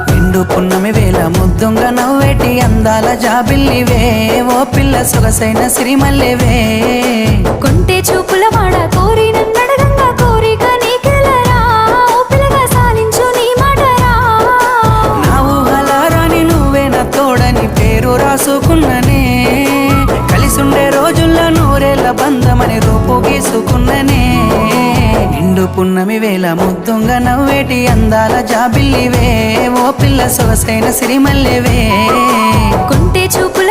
నిండు పున్నమి వేళ ముద్దుంగ నవ్వేటి అందాల జాబిల్లివే ఓ పిల్ల సొగసైన సిరిమల్లెవే కొంటే చూపుల వాడ కోరి నన్నడగంగా కోరిక నీకెలరా ఓ పిల్లగా సాలించు నీ మాటరా నా ఊహలారాని నువ్వే నా తోడని పేరు రాసుకున్ననే కలిసుండే రోజుల్లో నూరేళ్ల బంధమని రూపు గీసుకున్ననే నిండు పున్నమి వేళ ముద్దుంగ నవ్వేటి అందాల జాబిల్లివే ఓ పిల్ల సొగసైన సిరిమల్లెవే కొంటే చూపు